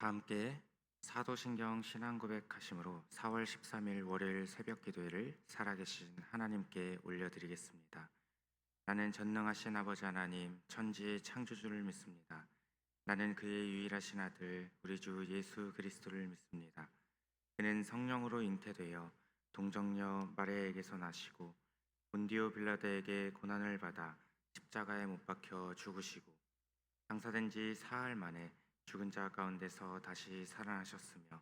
다 함께 사도신경 신앙고백하심으로 4월 13일 월요일 새벽기도회를 살아계신 하나님께 올려드리겠습니다. 나는 전능하신 아버지 하나님 천지의 창조주를 믿습니다. 나는 그의 유일하신 아들 우리 주 예수 그리스도를 믿습니다. 그는 성령으로 잉태되어 동정녀 마리아에게서 나시고 본디오 빌라도에게 고난을 받아 십자가에 못 박혀 죽으시고 장사된 지 사흘 만에 죽은 자 가운데서 다시 살아나셨으며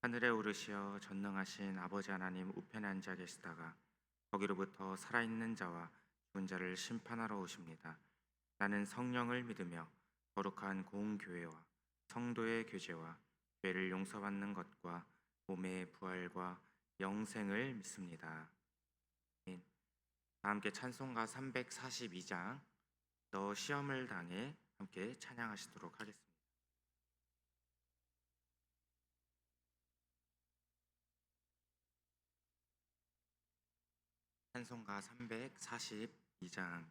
하늘에 오르시어 전능하신 아버지 하나님 우편에 앉아 계시다가 거기로부터 살아있는 자와 죽은 자를 심판하러 오십니다. 나는 성령을 믿으며 거룩한 공교회와 성도의 교제와 죄를 용서받는 것과 몸의 부활과 영생을 믿습니다. 아멘. 다 함께 찬송가 342장 너 시험을 당해 함께 찬양하시도록 하겠습니다. 찬송가 342장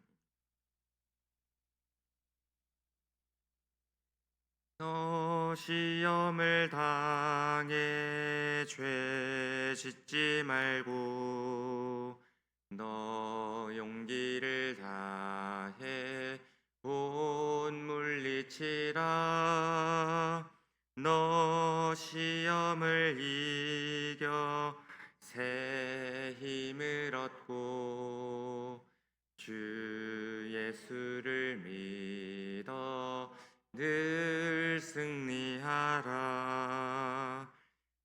너 시험을 당해 죄 짓지 말고 너 용기를 다해 곧 물리치라 너 시험을 이겨 새 힘을 얻고 주 예수를 믿어 늘 승리하라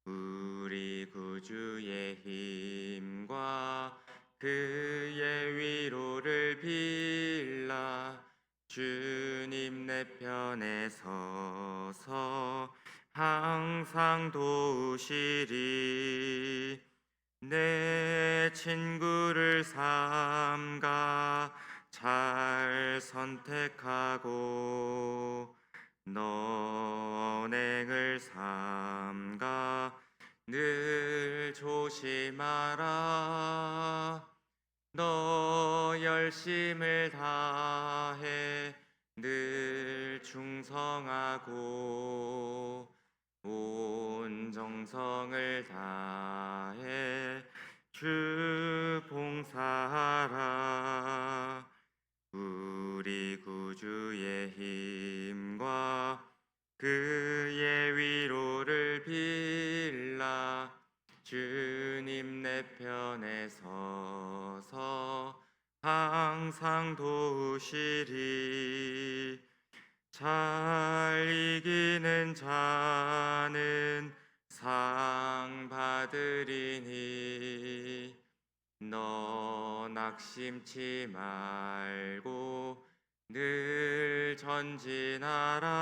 우리 구주의 힘과 그의 위로를 빌라 주님 내 편에 서서 항상 도우시리 내 친구를 삼가 잘 선택하고 너 언행을 삼가 늘 조심하라 너 열심을 다해 늘 충성하고 온 정성을 다해 주 봉사하라 우리 구주의 힘과 그의 위로를 빌라 주님 내 편에 서서 항상 도우시리 잘 이기는 자는 상 받으리니 너 낙심치 말고 늘 전진하라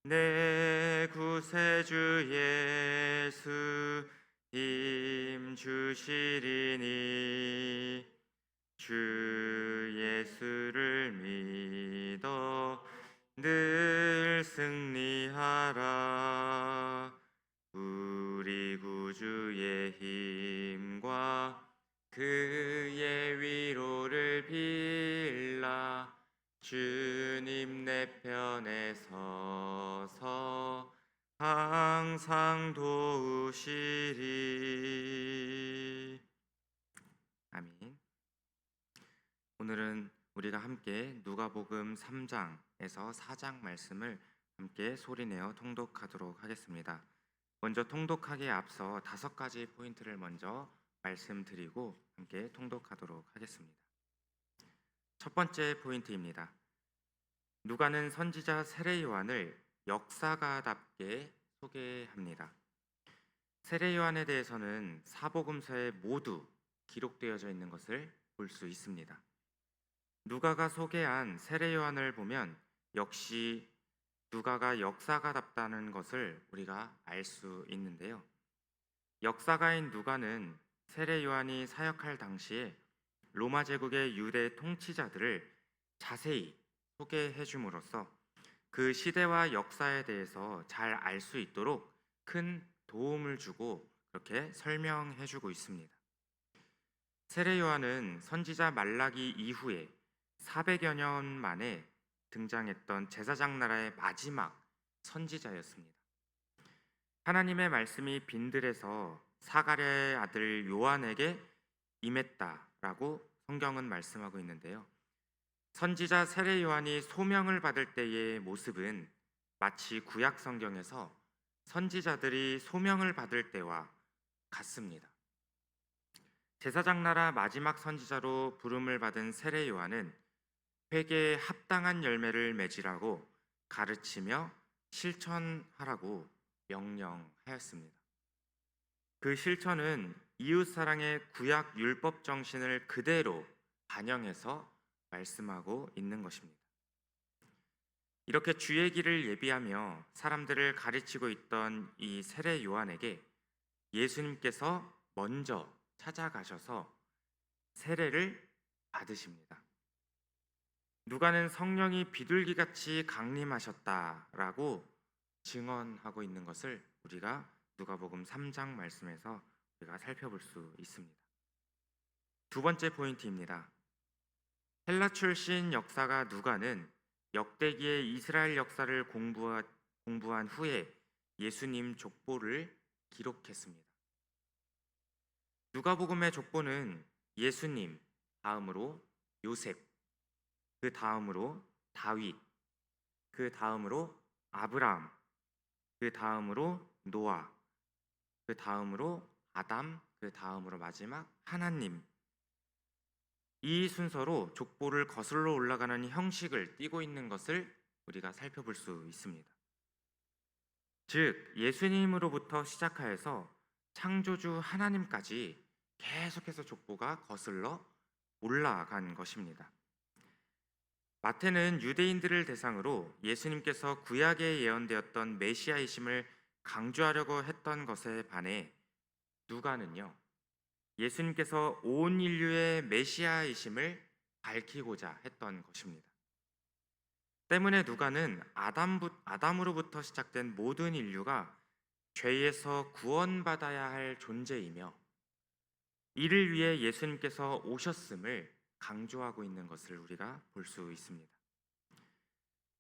내 구세주 예수 힘 주시리니 주 예수를 믿어 늘 승리하라 우리 구주의 힘과 그의 위로를 빌라 주님 내 편에 서서 항상 도우시리. 아멘. 오늘은 우리가 함께 누가복음 3장에서 4장 말씀을 함께 소리내어 통독하도록 하겠습니다. 먼저 통독하기에 앞서 5가지 포인트를 먼저 말씀드리고 함께 통독하도록 하겠습니다. 첫 번째 포인트입니다. 누가는 선지자 세례 요한을 역사가답게 소개합니다. 세례 요한에 대해서는 사복음서에 모두 기록되어져 있는 것을 볼 수 있습니다. 누가가 소개한 세례 요한을 보면 역시 누가가 역사가답다는 것을 우리가 알 수 있는데요. 역사가인 누가는 세례 요한이 사역할 당시에 로마 제국의 유대 통치자들을 자세히 소개해 줌으로써 그 시대와 역사에 대해서 잘 알 수 있도록 큰 도움을 주고 그렇게 설명해 주고 있습니다. 세례 요한은 선지자 말라기 이후에 400여 년 만에 등장했던 제사장 나라의 마지막 선지자였습니다. 하나님의 말씀이 빈들에서 사가랴의 아들 요한에게 임했다라고 성경은 말씀하고 있는데요. 선지자 세례 요한이 소명을 받을 때의 모습은 마치 구약 성경에서 선지자들이 소명을 받을 때와 같습니다. 제사장 나라 마지막 선지자로 부름을 받은 세례 요한은 회개에 합당한 열매를 맺으라고 가르치며 실천하라고 명령하였습니다. 그 실천은 이웃 사랑의 구약 율법 정신을 그대로 반영해서 말씀하고 있는 것입니다. 이렇게 주의 길을 예비하며 사람들을 가르치고 있던 이 세례 요한에게 예수님께서 먼저 찾아가셔서 세례를 받으십니다. 누가는 성령이 비둘기같이 강림하셨다라고 증언하고 있는 것을 우리가 누가복음 3장 말씀에서 우리가 살펴볼 수 있습니다. 두 번째 포인트입니다. 헬라 출신 역사가 누가는 역대기의 이스라엘 역사를 공부한 후에 예수님 족보를 기록했습니다. 누가복음의 족보는 예수님, 다음으로 요셉, 그 다음으로 다윗, 그 다음으로 아브라함, 그 다음으로 노아, 그 다음으로 아담, 그 다음으로 마지막 하나님, 이 순서로 족보를 거슬러 올라가는 형식을 띠고 있는 것을 우리가 살펴볼 수 있습니다. 즉 예수님으로부터 시작하여서 창조주 하나님까지 계속해서 족보가 거슬러 올라간 것입니다. 마태는 유대인들을 대상으로 예수님께서 구약에 예언되었던 메시아이심을 강조하려고 했던 것에 반해 누가는요, 예수님께서 온 인류의 메시아이심을 밝히고자 했던 것입니다. 때문에 누가는 아담으로부터 시작된 모든 인류가 죄에서 구원받아야 할 존재이며 이를 위해 예수님께서 오셨음을 강조하고 있는 것을 우리가 볼 수 있습니다.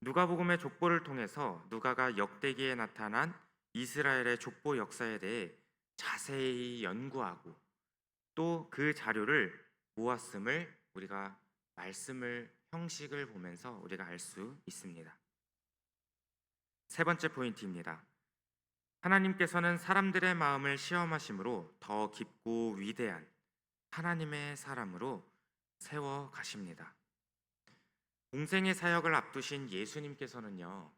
누가복음의 족보를 통해서 누가가 역대기에 나타난 이스라엘의 족보 역사에 대해 자세히 연구하고 또 그 자료를 모았음을 우리가 말씀을 형식을 보면서 우리가 알 수 있습니다. 세 번째 포인트입니다. 하나님께서는 사람들의 마음을 시험하심으로 더 깊고 위대한 하나님의 사람으로 세워 가십니다. 공생의 사역을 앞두신 예수님께서는요,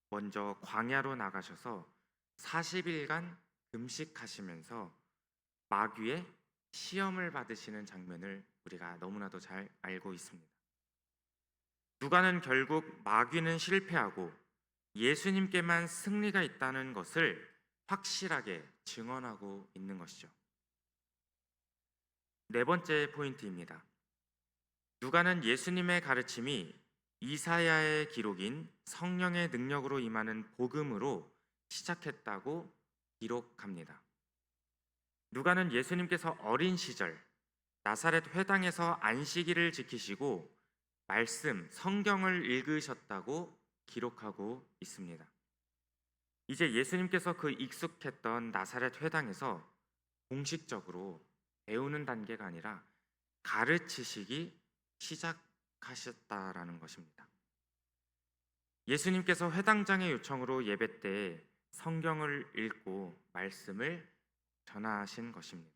먼저 광야로 나가셔서 40일간 금식하시면서 마귀의 시험을 받으시는 장면을 우리가 너무나도 잘 알고 있습니다. 누가는 결국 마귀는 실패하고 예수님께만 승리가 있다는 것을 확실하게 증언하고 있는 것이죠. 네 번째 포인트입니다. 누가는 예수님의 가르침이 이사야의 기록인 성령의 능력으로 임하는 복음으로 시작했다고 기록합니다. 누가는 예수님께서 어린 시절 나사렛 회당에서 안식일을 지키시고 말씀, 성경을 읽으셨다고 기록하고 있습니다. 이제 예수님께서 그 익숙했던 나사렛 회당에서 공식적으로 배우는 단계가 아니라 가르치시기 시작하셨다라는 것입니다. 예수님께서 회당장의 요청으로 예배 때 성경을 읽고 말씀을 전하신 것입니다.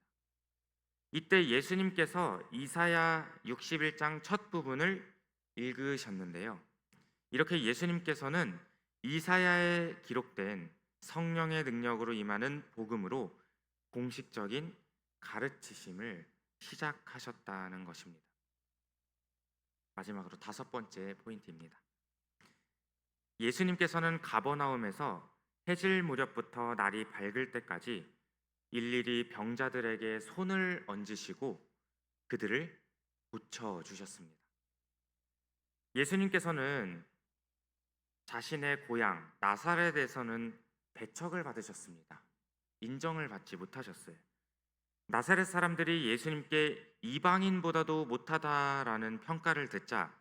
이때 예수님께서 이사야 61장 첫 부분을 읽으셨는데요. 이렇게 예수님께서는 이사야에 기록된 성령의 능력으로 임하는 복음으로 공식적인 가르치심을 시작하셨다는 것입니다. 마지막으로 다섯 번째 포인트입니다. 예수님께서는 가버나움에서 해질 무렵부터 날이 밝을 때까지 일일이 병자들에게 손을 얹으시고 그들을 고쳐주셨습니다. 예수님께서는 자신의 고향 나사렛에서는 배척을 받으셨습니다. 인정을 받지 못하셨어요. 나사렛 사람들이 예수님께 이방인보다도 못하다라는 평가를 듣자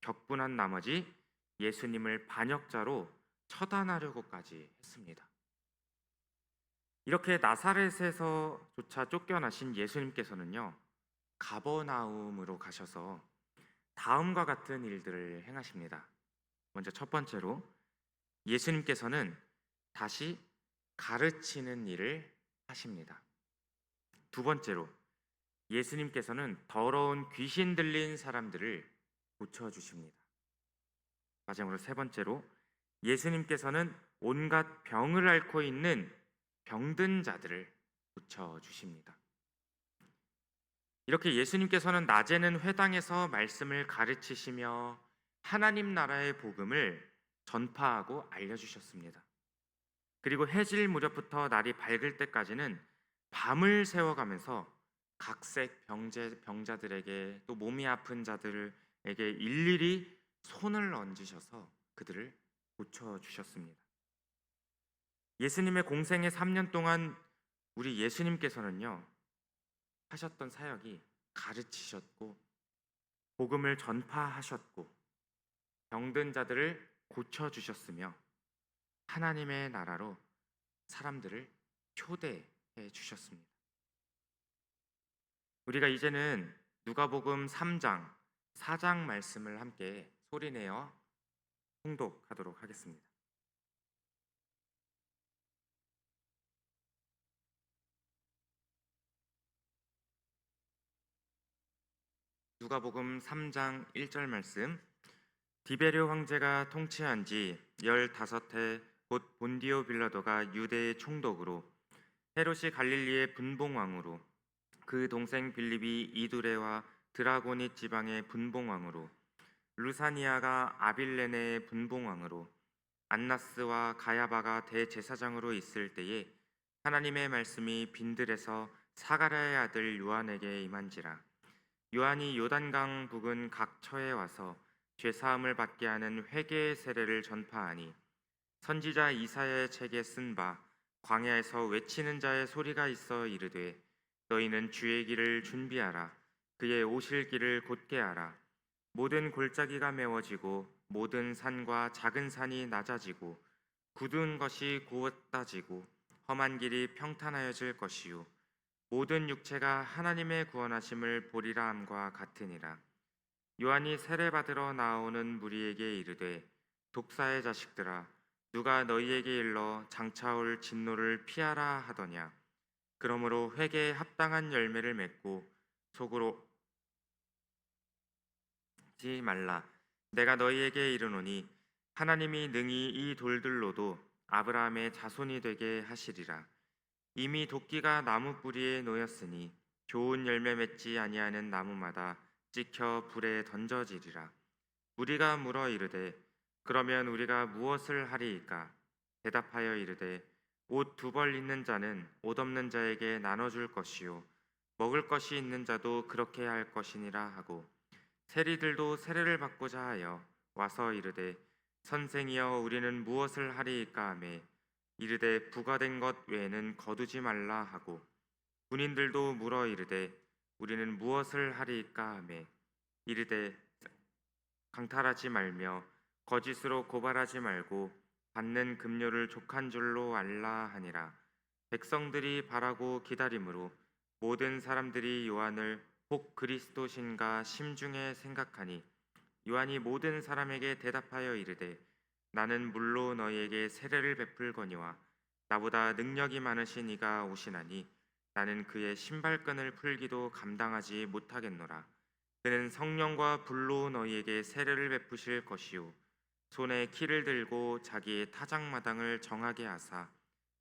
격분한 나머지 예수님을 반역자로 처단하려고까지 했습니다. 이렇게 나사렛에서조차 쫓겨나신 예수님께서는요, 가버나움으로 가셔서 다음과 같은 일들을 행하십니다. 먼저 첫 번째로 예수님께서는 다시 가르치는 일을 하십니다. 두 번째로 예수님께서는 더러운 귀신 들린 사람들을 고쳐주십니다. 마지막으로 세 번째로 예수님께서는 온갖 병을 앓고 있는 병든 자들을 고쳐주십니다. 이렇게 예수님께서는 낮에는 회당에서 말씀을 가르치시며 하나님 나라의 복음을 전파하고 알려주셨습니다. 그리고 해질 무렵부터 날이 밝을 때까지는 밤을 새워가면서 각색 병자들에게 또 몸이 아픈 자들에게 일일이 손을 얹으셔서 그들을 고쳐주셨습니다. 예수님의 공생의 3년 동안 우리 예수님께서는요, 하셨던 사역이 가르치셨고 복음을 전파하셨고 병든 자들을 고쳐주셨으며 하나님의 나라로 사람들을 초대해 주셨습니다. 우리가 이제는 누가복음 3장, 4장 말씀을 함께 소리내어 통독하도록 하겠습니다. 누가복음 3장 1절 말씀. 디베르 황제가 통치한 지 15해 곧 본디오 빌라도가 유대의 총독으로 헤롯이 갈릴리의 분봉왕으로 그 동생 빌립이 이두레와 드라고니 지방의 분봉왕으로 루사니아가 아빌레네의 분봉왕으로 안나스와 가야바가 대제사장으로 있을 때에 하나님의 말씀이 빈들에서 사가랴의 아들 요한에게 임한지라. 요한이 요단강 북은 각 처에 와서 죄사함을 받게 하는 회개의 세례를 전파하니 선지자 이사야의 책에 쓴 바 광야에서 외치는 자의 소리가 있어 이르되 너희는 주의 길을 준비하라. 그의 오실 길을 곧게 하라. 모든 골짜기가 메워지고 모든 산과 작은 산이 낮아지고 굳은 것이 곧다지고 험한 길이 평탄하여질 것이요 모든 육체가 하나님의 구원하심을 보리라 함과 같으니라. 요한이 세례받으러 나오는 무리에게 이르되 독사의 자식들아 누가 너희에게 일러 장차 올 진노를 피하라 하더냐. 그러므로 회개에 합당한 열매를 맺고 속으로 지 말라. 내가 너희에게 이르노니 하나님이 능히 이 돌들로도 아브라함의 자손이 되게 하시리라. 이미 도끼가 나무 뿌리에 놓였으니 좋은 열매 맺지 아니하는 나무마다 찍혀 불에 던져지리라. 무리가 물어 이르되 그러면 우리가 무엇을 하리이까? 대답하여 이르되 옷 두 벌 있는 자는 옷 없는 자에게 나눠줄 것이요 먹을 것이 있는 자도 그렇게 할 것이니라 하고 세리들도 세례를 받고자 하여 와서 이르되 선생이여 우리는 무엇을 하리이까 하매 이르되 부과된 것 외에는 거두지 말라 하고 군인들도 물어 이르되 우리는 무엇을 하리이까 하매 이르되 강탈하지 말며 거짓으로 고발하지 말고 받는 급료를 족한 줄로 알라 하니라. 백성들이 바라고 기다림으로 모든 사람들이 요한을 혹 그리스도신가 심중에 생각하니 요한이 모든 사람에게 대답하여 이르되 나는 물로 너희에게 세례를 베풀거니와 나보다 능력이 많으신 이가 오시나니 나는 그의 신발끈을 풀기도 감당하지 못하겠노라. 그는 성령과 불로 너희에게 세례를 베푸실 것이요 손에 키를 들고 자기의 타작마당을 정하게 하사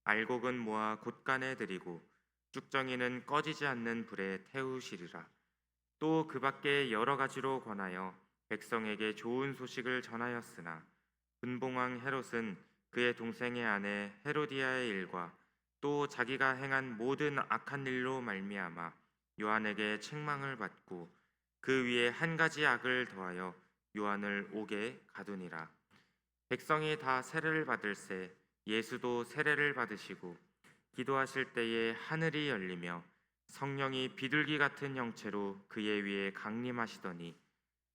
알곡은 모아 곳간에 들이고 쭉정이는 꺼지지 않는 불에 태우시리라. 또 그 밖에 여러 가지로 권하여 백성에게 좋은 소식을 전하였으나 분봉왕 헤롯은 그의 동생의 아내 헤로디아의 일과 또 자기가 행한 모든 악한 일로 말미암아 요한에게 책망을 받고 그 위에 한 가지 악을 더하여 요한을 옥에 가두니라. 백성이 다 세례를 받을새 예수도 세례를 받으시고 기도하실 때에 하늘이 열리며 성령이 비둘기 같은 형체로 그의 위에 강림하시더니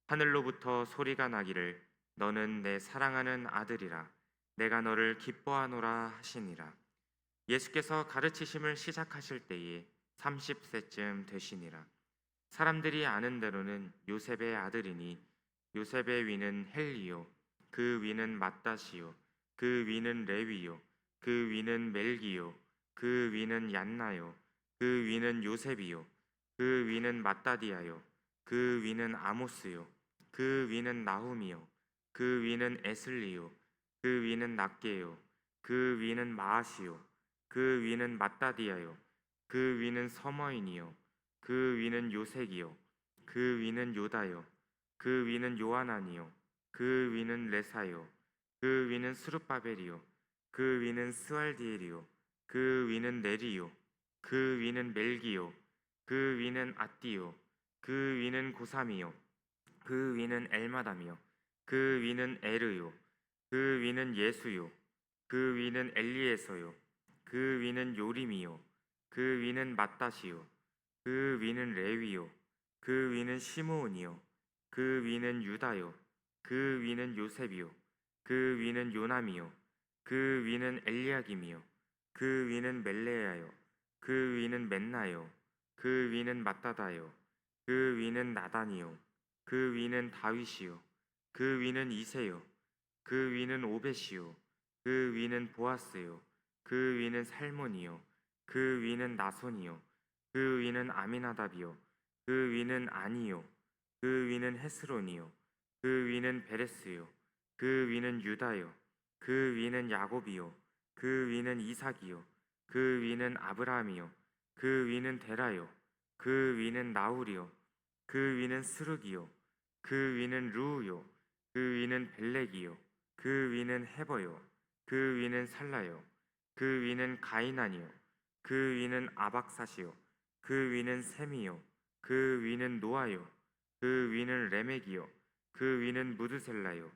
하늘로부터 소리가 나기를 너는 내 사랑하는 아들이라 내가 너를 기뻐하노라 하시니라. 예수께서 가르치심을 시작하실 때에 30세쯤 되시니라. 사람들이 아는 대로는 요셉의 아들이니 요셉의 위는 헬리요 그 위는 맏다시요 그 위는 레위요 그 위는 멜기요 그 위는 얀나요 그 위는 요셉이요 그 위는 맏다디아요 그 위는 아모스요 그 위는 나훔이요 그 위는 에슬리요 그 위는 낫게요 그 위는 마아시요 그 위는 맏다디아요 그 위는 서머인이요 그 위는 요색이요 그 위는 요다요 그 위는 요하나니요 그 위는 레사요 그 위는 스룹바벨이요 그 위는 스왈디엘이요 그 위는 네리요 그 위는 멜기요 그 위는 앗디요 그 위는 고삼이요 그 위는 엘마담이요 그 위는 에르요 그 위는 예수요 그 위는 엘리에서요 그 위는 요림이요 그 위는 맏다시요 그 위는 레위요 그 위는 시므온이요 그 위는 유다요 그 위는 요셉이요 그 위는 요남이요 그 위는 엘리야김이요 그 위는 멜레야요 그 위는 맨나요 그 위는 맏다다요 그 위는 나단이요 그 위는 다윗이요 그 위는 이세요 그 위는 오벳이요 그 위는 보아스요 그 위는 살몬이요 그 위는 나손이요 그 위는 아미나답이요 그 위는 아니요 그 위는 헤스론이요 그 위는 베레스요 그 위는 유다요 그 위는 야곱이요 그 위는 이삭이요 그 위는 아브라함이요 그 위는 데라요 그 위는 나홀이요 그 위는 스룹이요 그 위는 루우요 그 위는 벨렉이요 그 위는 헤버요 그 위는 살라요 그 위는 가이난이요 그 위는 아박사시요 그 위는 셈이요 그 위는 노아요 그 위는 레멕이요 그 위는 무드셀라요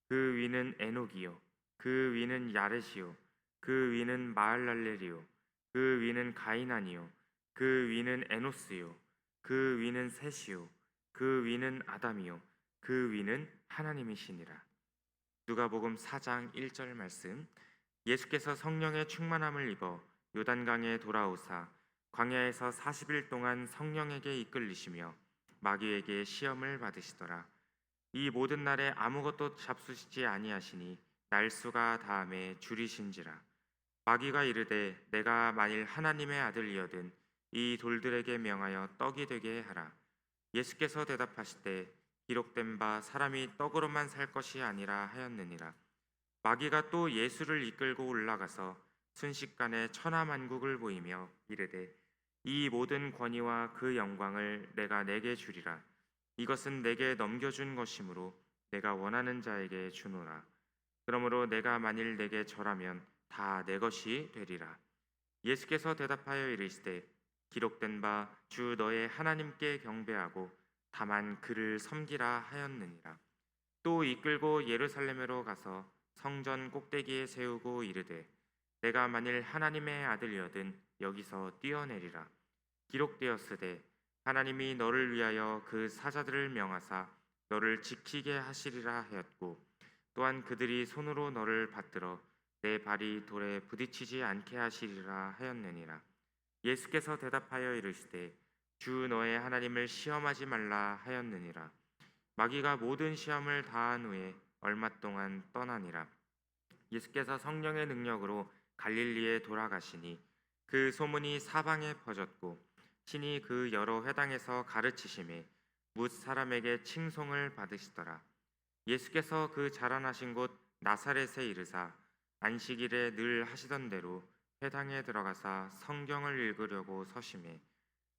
그 위는 에녹이요 그 위는 야렛이요 그 위는 마할랄렐이요 그 위는 가이난이요 그 위는 에노스요 그 위는 셋이요 그 위는 아담이요 그 위는 하나님이시니라. 누가복음 4장 1절 말씀. 예수께서 성령의 충만함을 입어 요단강에 돌아오사 광야에서 40일 동안 성령에게 이끌리시며 마귀에게 시험을 받으시더라. 이 모든 날에 아무것도 잡수시지 아니하시니 날수가 다함에 줄이신지라. 마귀가 이르되 내가 만일 하나님의 아들이거든 이 돌들에게 명하여 떡이 되게 하라. 예수께서 대답하시되 기록된 바 사람이 떡으로만 살 것이 아니라 하였느니라. 마귀가 또 예수를 이끌고 올라가서 순식간에 천하만국을 보이며 이르되 이 모든 권위와 그 영광을 내가 내게 주리라. 이것은 내게 넘겨준 것이므로 내가 원하는 자에게 주노라. 그러므로 내가 만일 내게 절하면 다 내 것이 되리라. 예수께서 대답하여 이르시되 기록된 바 주 너의 하나님께 경배하고 다만 그를 섬기라 하였느니라. 또 이끌고 예루살렘으로 가서 성전 꼭대기에 세우고 이르되 내가 만일 하나님의 아들이거든 여기서 뛰어내리라. 기록되었으되 하나님이 너를 위하여 그 사자들을 명하사 너를 지키게 하시리라 하였고 또한 그들이 손으로 너를 받들어 내 발이 돌에 부딪히지 않게 하시리라 하였느니라. 예수께서 대답하여 이르시되 주 너의 하나님을 시험하지 말라 하였느니라. 마귀가 모든 시험을 다한 후에 얼마 동안 떠나니라. 예수께서 성령의 능력으로 갈릴리에 돌아가시니 그 소문이 사방에 퍼졌고 친히 그 여러 회당에서 가르치심에 뭇 사람에게 칭송을 받으시더라. 예수께서 그 자라나신 곳 나사렛에 이르사 안식일에 늘 하시던 대로 회당에 들어가사 성경을 읽으려고 서심해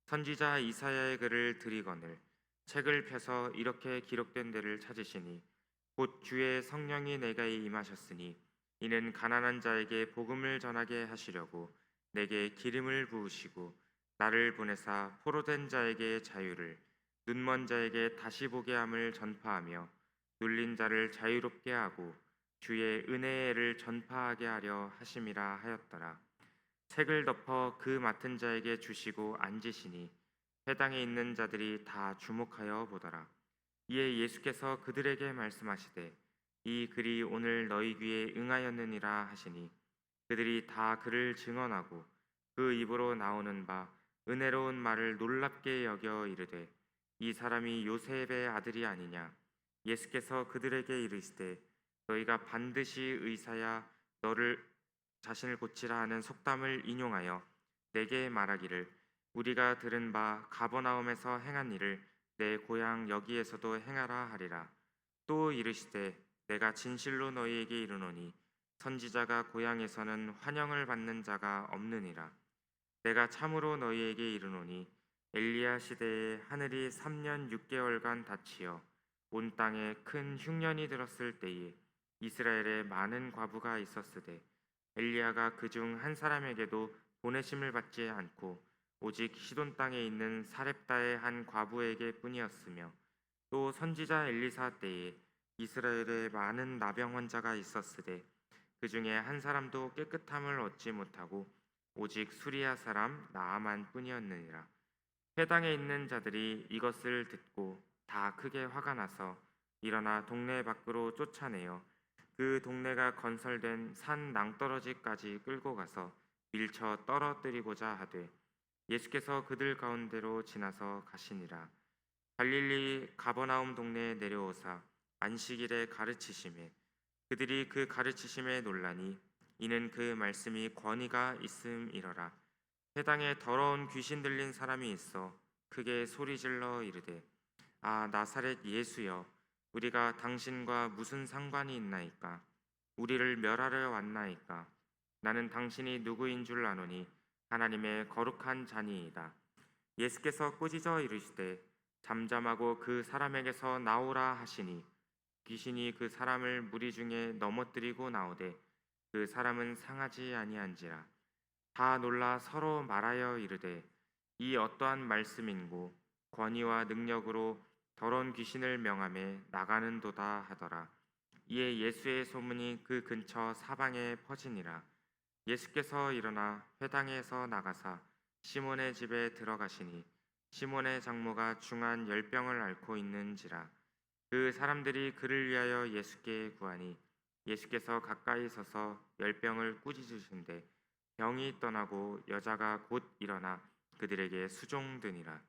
선지자 이사야의 글을 들이거늘 책을 펴서 이렇게 기록된 데를 찾으시니 곧 주의 성령이 내게 임하셨으니 이는 가난한 자에게 복음을 전하게 하시려고 내게 기름을 부으시고 나를 보내사 포로된 자에게 자유를 눈먼 자에게 다시 보게 함을 전파하며 눌린 자를 자유롭게 하고 주의 은혜의 애를 전파하게 하려 하심이라 하였더라. 책을 덮어 그 맡은 자에게 주시고 앉으시니 회당에 있는 자들이 다 주목하여 보더라. 이에 예수께서 그들에게 말씀하시되 이 글이 오늘 너희 귀에 응하였느니라 하시니 그들이 다 그를 증언하고 그 입으로 나오는 바 은혜로운 말을 놀랍게 여겨 이르되 이 사람이 요셉의 아들이 아니냐. 예수께서 그들에게 이르시되 너희가 반드시 의사야 너를 자신을 고치라 하는 속담을 인용하여 내게 말하기를 우리가 들은 바 가버나움에서 행한 일을 내 고향 여기에서도 행하라 하리라. 또 이르시되 내가 진실로 너희에게 이르노니 선지자가 고향에서는 환영을 받는 자가 없느니라. 내가 참으로 너희에게 이르노니 엘리야 시대에 하늘이 3년 6개월간 닫히어 온 땅에 큰 흉년이 들었을 때에 이스라엘에 많은 과부가 있었으되 엘리야가 그중 한 사람에게도 보내심을 받지 않고 오직 시돈 땅에 있는 사렙다의 한 과부에게 뿐이었으며 또 선지자 엘리사 때에 이스라엘에 많은 나병 환자가 있었으되 그 중에 한 사람도 깨끗함을 얻지 못하고 오직 수리아 사람 나아만 뿐이었느니라. 회당에 있는 자들이 이것을 듣고 다 크게 화가 나서 일어나 동네 밖으로 쫓아내어 그 동네가 건설된 산 낭떠러지까지 끌고 가서 밀쳐 떨어뜨리고자 하되 예수께서 그들 가운데로 지나서 가시니라. 갈릴리 가버나움 동네에 내려오사 안식일에 가르치심에 그들이 그 가르치심에 놀라니 이는 그 말씀이 권위가 있음이러라. 회당에 더러운 귀신 들린 사람이 있어 크게 소리질러 이르되 아 나사렛 예수여 우리가 당신과 무슨 상관이 있나이까. 우리를 멸하려 왔나이까. 나는 당신이 누구인 줄 아노니 하나님의 거룩한 자니이다. 예수께서 꾸짖어 이르시되 잠잠하고 그 사람에게서 나오라 하시니 귀신이 그 사람을 무리 중에 넘어뜨리고 나오되 그 사람은 상하지 아니한지라. 다 놀라 서로 말하여 이르되 이 어떠한 말씀인고 권위와 능력으로 더러운 귀신을 명함에 나가는도다 하더라. 이에 예수의 소문이 그 근처 사방에 퍼지니라. 예수께서 일어나 회당에서 나가사 시몬의 집에 들어가시니 시몬의 장모가 중한 열병을 앓고 있는지라. 그 사람들이 그를 위하여 예수께 구하니 예수께서 가까이 서서 열병을 꾸짖으신데 병이 떠나고 여자가 곧 일어나 그들에게 수종드니라.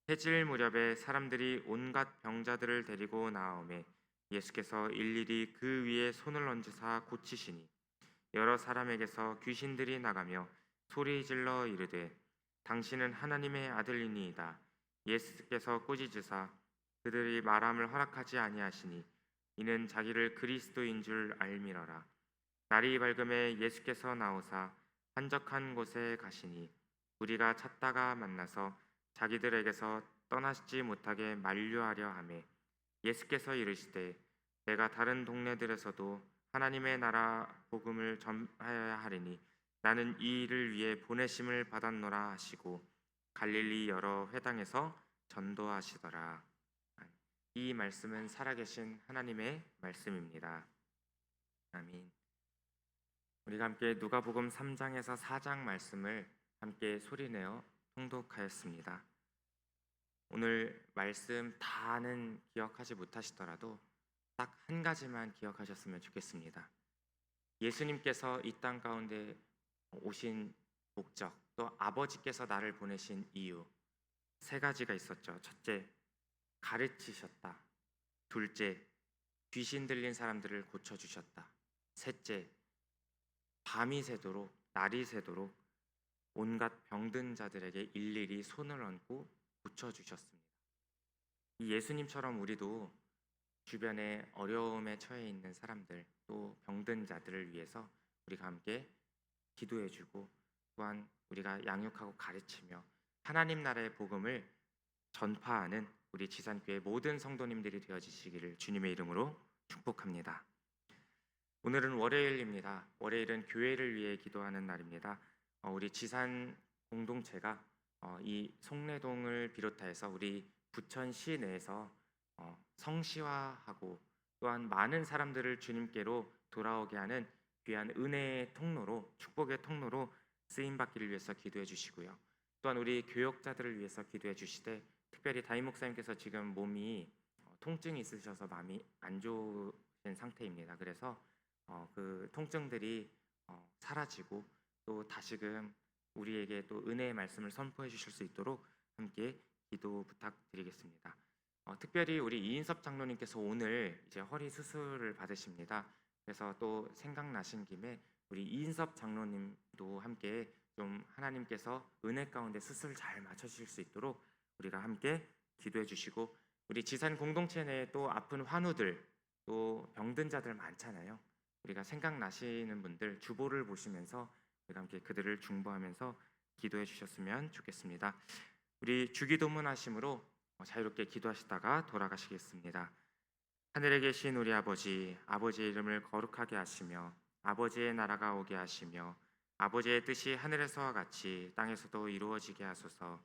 해질 무렵에 사람들이 온갖 병자들을 데리고 나오매 예수께서 일일이 그 위에 손을 얹으사 고치시니 여러 사람에게서 귀신들이 나가며 소리질러 이르되 당신은 하나님의 아들이니이다. 예수께서 꾸짖으사 그들이 말함을 허락하지 아니하시니 이는 자기를 그리스도인 줄 알미러라. 날이 밝음에 예수께서 나오사 한적한 곳에 가시니 우리가 찾다가 만나서 자기들에게서 떠나지 못하게 만류하려 하매 예수께서 이르시되 내가 다른 동네들에서도 하나님의 나라 복음을 전하여야 하리니 나는 이 일을 위해 보내심을 받았노라 하시고 갈릴리 여러 회당에서 전도하시더라. 이 말씀은 살아계신 하나님의 말씀입니다. 아멘. 우리가 함께 누가복음 3장에서 4장 말씀을 함께 소리내어 통독하였습니다. 오늘 말씀 다는 기억하지 못하시더라도 딱 한 가지만 기억하셨으면 좋겠습니다. 예수님께서 이 땅 가운데 오신 목적, 또 아버지께서 나를 보내신 이유 세 가지가 있었죠. 첫째, 가르치셨다. 둘째, 귀신 들린 사람들을 고쳐주셨다. 셋째, 밤이 새도록 날이 새도록 온갖 병든 자들에게 일일이 손을 얹고 고쳐주셨습니다. 이 예수님처럼 우리도 주변에 어려움에 처해 있는 사람들 또 병든 자들을 위해서 우리가 함께 기도해주고 또한 우리가 양육하고 가르치며 하나님 나라의 복음을 전파하는 우리 지산교회 모든 성도님들이 되어지시기를 주님의 이름으로 축복합니다. 오늘은 월요일입니다. 월요일은 교회를 위해 기도하는 날입니다. 우리 지산 공동체가 이 송내동을 비롯해서 우리 부천 시내에서 성시화하고 또한 많은 사람들을 주님께로 돌아오게 하는 귀한 은혜의 통로로 축복의 통로로 쓰임 받기를 위해서 기도해 주시고요. 또한 우리 교역자들을 위해서 기도해 주시되 특별히 다임 목사님께서 지금 몸이 통증이 있으셔서 마음이 안 좋으신 된 상태입니다. 그래서 그 통증들이 사라지고 또 다시금 우리에게 또 은혜의 말씀을 선포해 주실 수 있도록 함께 기도 부탁드리겠습니다. 특별히 우리 이인섭 장로님께서 오늘 이제 허리 수술을 받으십니다. 그래서 또 생각나신 김에 우리 이인섭 장로님도 함께 좀 하나님께서 은혜 가운데 수술 잘 맞춰주실 수 있도록 우리가 함께 기도해 주시고, 우리 지산 공동체 내에 또 아픈 환우들 또 병든 자들 많잖아요. 우리가 생각나시는 분들 주보를 보시면서 우리가 함께 그들을 중보하면서 기도해 주셨으면 좋겠습니다. 우리 주기도문 하심으로 자유롭게 기도하시다가 돌아가시겠습니다. 하늘에 계신 우리 아버지, 아버지의 이름을 거룩하게 하시며 아버지의 나라가 오게 하시며 아버지의 뜻이 하늘에서와 같이 땅에서도 이루어지게 하소서.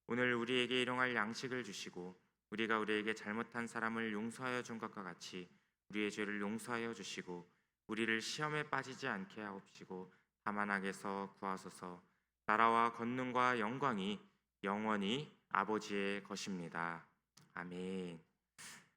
오늘 우리에게 일용할 양식을 주시고 우리가 우리에게 잘못한 사람을 용서하여 준 것과 같이 우리의 죄를 용서하여 주시고 우리를 시험에 빠지지 않게 하옵시고 다만 악에서 구하소서. 나라와 권능과 영광이 영원히 아버지의 것입니다. 아멘.